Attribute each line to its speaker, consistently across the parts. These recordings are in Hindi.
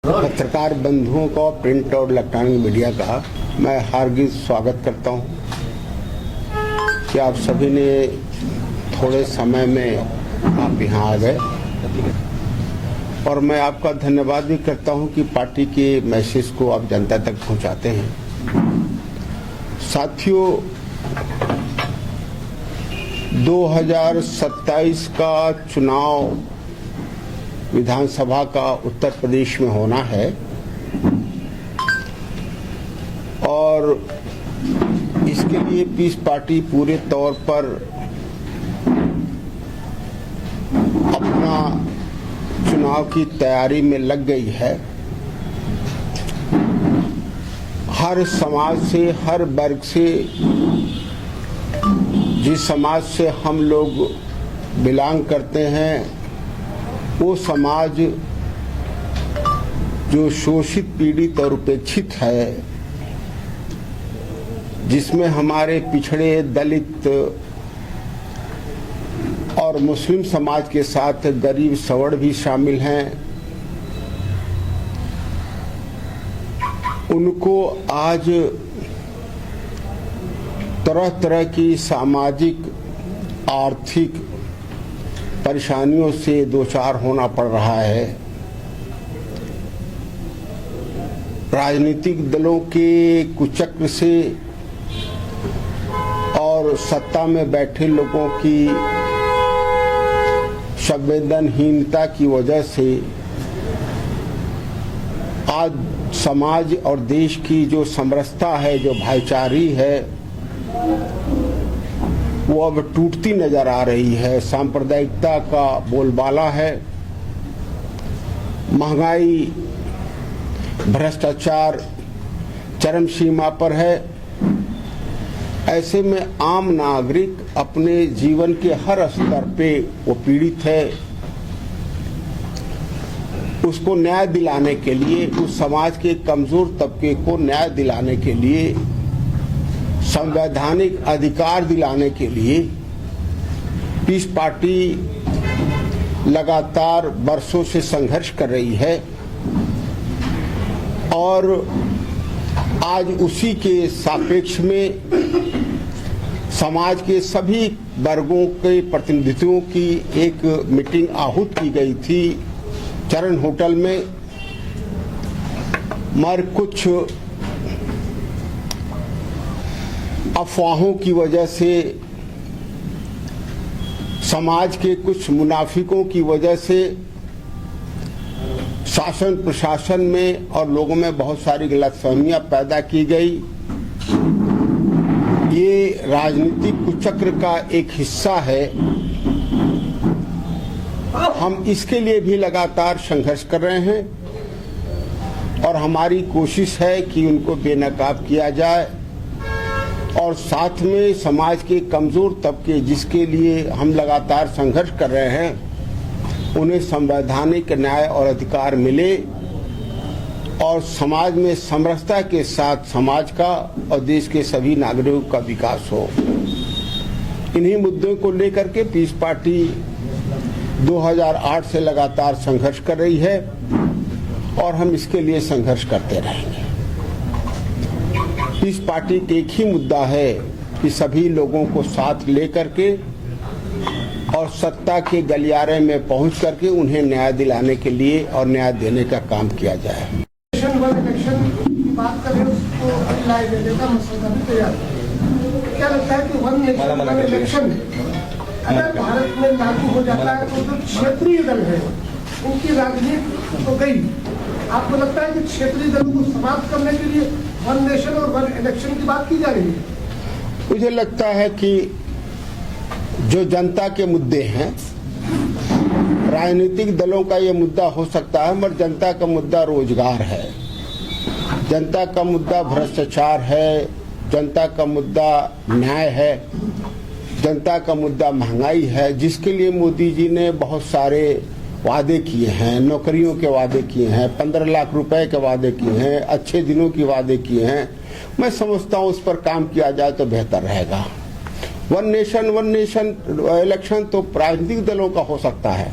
Speaker 1: पत्रकार बंधुओं का, प्रिंट और इलेक्ट्रॉनिक मीडिया का मैं हार्दिक स्वागत करता हूं कि आप सभी ने थोड़े समय में आप यहाँ आ गए और मैं आपका धन्यवाद भी करता हूं कि पार्टी के मैसेज को आप जनता तक पहुंचाते हैं। साथियों, 2027 का चुनाव विधानसभा का उत्तर प्रदेश में होना है और इसके लिए पीस पार्टी पूरे तौर पर अपना चुनाव की तैयारी में लग गई है। हर समाज से, हर वर्ग से, जिस समाज से हम लोग बिलोंग करते हैं, वो समाज जो शोषित, पीड़ित और उपेक्षित है, जिसमें हमारे पिछड़े, दलित और मुस्लिम समाज के साथ गरीब सवर्ण भी शामिल हैं, उनको आज तरह तरह की सामाजिक, आर्थिक परेशानियों से दो चार होना पड़ रहा है। राजनीतिक दलों के कुचक्र से और सत्ता में बैठे लोगों की संवेदनहीनता की वजह से आज समाज और देश की जो समरसता है, जो भाईचारी है, वो अब टूटती नजर आ रही है। सांप्रदायिकता का बोलबाला है, महंगाई, भ्रष्टाचार चरम सीमा पर है। ऐसे में आम नागरिक अपने जीवन के हर स्तर पे वो पीड़ित है। उसको न्याय दिलाने के लिए, उस समाज के कमजोर तबके को न्याय दिलाने के लिए, संवैधानिक अधिकार दिलाने के लिए पीस पार्टी लगातार वर्षों से संघर्ष कर रही है और आज उसी के सापेक्ष में समाज के सभी वर्गों के प्रतिनिधियों की एक मीटिंग आहूत की गई थी चरण होटल में। मगर कुछ अफवाहों की वजह से, समाज के कुछ मुनाफिकों की वजह से शासन प्रशासन में और लोगों में बहुत सारी गलतफहमियां पैदा की गई। ये राजनीतिक कुचक्र का एक हिस्सा है। हम इसके लिए भी लगातार संघर्ष कर रहे हैं और हमारी कोशिश है कि उनको बेनकाब किया जाए और साथ में समाज के कमजोर तबके, जिसके लिए हम लगातार संघर्ष कर रहे हैं, उन्हें संवैधानिक न्याय और अधिकार मिले और समाज में समरसता के साथ समाज का और देश के सभी नागरिकों का विकास हो। इन्हीं मुद्दों को लेकर के पीस पार्टी 2008 से लगातार संघर्ष कर रही है और हम इसके लिए संघर्ष करते रहेंगे। इस पार्टी का एक ही मुद्दा है कि सभी लोगों को साथ लेकर के और सत्ता के गलियारे में पहुंच करके उन्हें न्याय दिलाने के लिए और न्याय देने का काम किया जाए।
Speaker 2: इलेक्शन की बात करें, उसको अप्लाई देने का मसला भी तैयार है। क्या लगता है कि वन नेशन वन इलेक्शन अगर भारत में लागू हो जाता है तो जो क्षेत्रीय दल है उनकी राजनीति तो गई, आपको लगता है कि क्षेत्रीय दलों को समाप्त करने के लिए वन नेशन और वन इलेक्शन की बात की जा रही है?
Speaker 1: मुझे लगता है कि जो जनता के मुद्दे हैं, राजनीतिक दलों का ये मुद्दा हो सकता है, मगर जनता का मुद्दा रोजगार है, जनता का मुद्दा भ्रष्टाचार है, जनता का मुद्दा न्याय है, जनता का मुद्दा महंगाई है, जिसके लिए मोदी जी ने बहुत सारे वादे किए हैं। नौकरियों के वादे किए हैं, 15 लाख रुपए के वादे किए हैं, अच्छे दिनों की वादे किए हैं। मैं समझता हूं उस पर काम किया जाए तो बेहतर रहेगा। वन नेशन इलेक्शन तो राजनीतिक दलों का हो सकता है,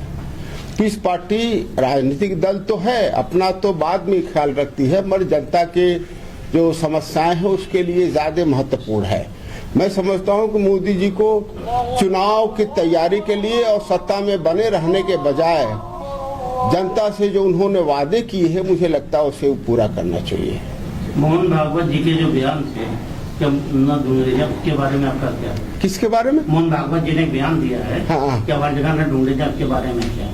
Speaker 1: पीस पार्टी राजनीतिक दल तो है, अपना तो बाद में ख्याल रखती है, मगर जनता के जो समस्याएं हैं उसके लिए ज्यादा महत्वपूर्ण है। मैं समझता हूं कि मोदी जी को चुनाव की तैयारी के लिए और सत्ता में बने रहने के बजाय जनता से जो उन्होंने वादे किए हैं, मुझे लगता है उसे पूरा करना चाहिए।
Speaker 3: मोहन भागवत जी के जो बयान थे कि न ढूंढे जा, उसके बारे में आपका क्या?
Speaker 1: किसके बारे में?
Speaker 3: मोहन भागवत जी ने बयान दिया है
Speaker 1: हाँ।
Speaker 3: कि हर जगह न ढूंढे जा, उसके बारे में क्या?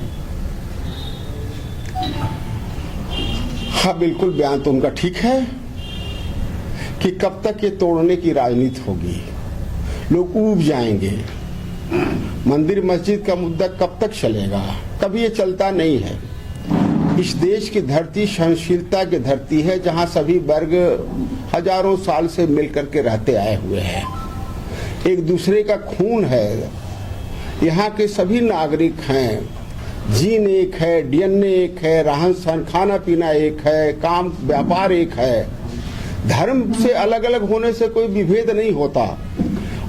Speaker 1: हाँ, बिल्कुल बयान तो उनका ठीक है कि कब तक ये तोड़ने की राजनीति होगी, लोग ऊब जाएंगे, मंदिर मस्जिद का मुद्दा कब तक चलेगा, कभी ये चलता नहीं है। इस देश की धरती सहनशीलता की धरती है, जहां सभी वर्ग हजारों साल से मिलकर के रहते आए हुए हैं, एक दूसरे का खून है, यहाँ के सभी नागरिक हैं, जीन एक है, डीएनए एक है, रहन सहन खाना पीना एक है, काम व्यापार एक है, धर्म से अलग अलग होने से कोई विभेद नहीं होता,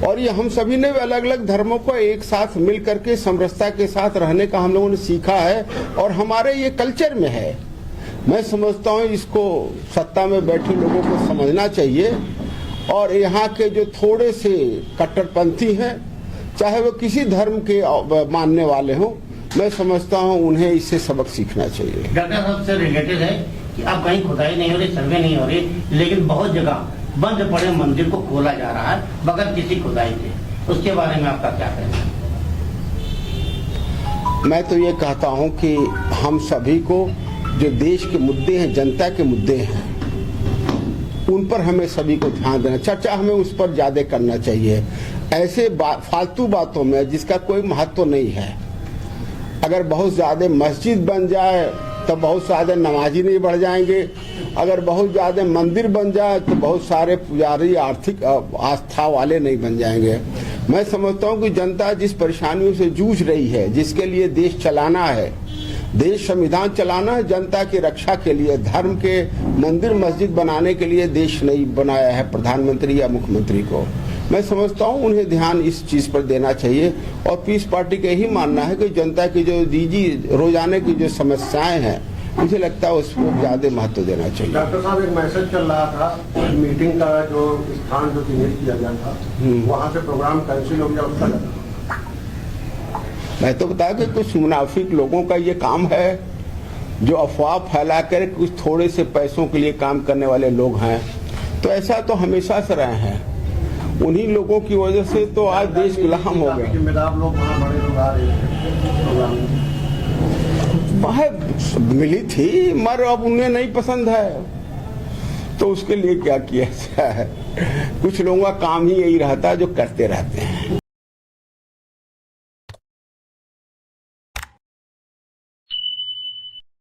Speaker 1: और ये हम सभी ने अलग अलग धर्मों को एक साथ मिल करके समरसता के साथ रहने का हम लोगों ने सीखा है और हमारे ये कल्चर में है। मैं समझता हूँ इसको सत्ता में बैठे लोगों को समझना चाहिए, और यहाँ के जो थोड़े से कट्टरपंथी हैं, चाहे वो किसी धर्म के मानने वाले हों, मैं समझता हूँ उन्हें इससे सबक सीखना चाहिए।
Speaker 3: डॉक्टर साहब से रिलेटेड है कि अब कहीं खुदाई नहीं हो रही, सर्वे नहीं हो रही, लेकिन बहुत जगह बंद पड़े मंदिर को खोला जा रहा है बगैर किसी खुदाई के, उसके बारे में आपका क्या कहना है?
Speaker 1: मैं तो ये कहता हूं कि हम सभी को जो देश के मुद्दे हैं, जनता के मुद्दे हैं, उन पर हमें सभी को ध्यान देना, चर्चा हमें उस पर ज्यादा करना चाहिए। ऐसे फालतू बातों में जिसका कोई महत्व नहीं है, अगर बहुत ज्यादा मस्जिद बन जाए तो बहुत ज्यादा नमाजी नहीं बढ़ जाएंगे, अगर बहुत ज्यादा मंदिर बन जाए तो बहुत सारे पुजारी आर्थिक आस्था वाले नहीं बन जाएंगे। मैं समझता हूं कि जनता जिस परेशानियों से जूझ रही है, जिसके लिए देश चलाना है, देश संविधान चलाना है, जनता की रक्षा के लिए, धर्म के मंदिर मस्जिद बनाने के लिए देश नहीं बनाया है प्रधानमंत्री या मुख्यमंत्री को। मैं समझता हूं उन्हें ध्यान इस चीज पर देना चाहिए, और पीस पार्टी का यही मानना है कि जनता की जो निजी रोजाना की जो समस्याएं हैं, मुझे लगता है उसको ज्यादा महत्व देना चाहिए।
Speaker 2: डॉक्टर साहब, एक मैसेज चल रहा था मीटिंग का जो स्थान जो चिन्हित किया गया था, वहाँ से प्रोग्राम कैंसिल हो गया, उसका
Speaker 1: मैं तो बताया कि कुछ मुनाफिक लोगों का ये काम है, जो अफवाह फैला कर कुछ थोड़े से पैसों के लिए काम करने वाले लोग हैं। तो ऐसा तो हमेशा से रहे हैं, उन्हीं लोगों की वजह से तो आज देश गुलाम हो गया।
Speaker 2: जिम्मेदार लोग वहाँ बड़े लोग आ रहे हैं,
Speaker 1: मिली थी, मगर अब उन्हें नहीं पसंद है, तो उसके लिए क्या किया जाए। कुछ लोगों का काम ही यही रहता है जो करते रहते हैं।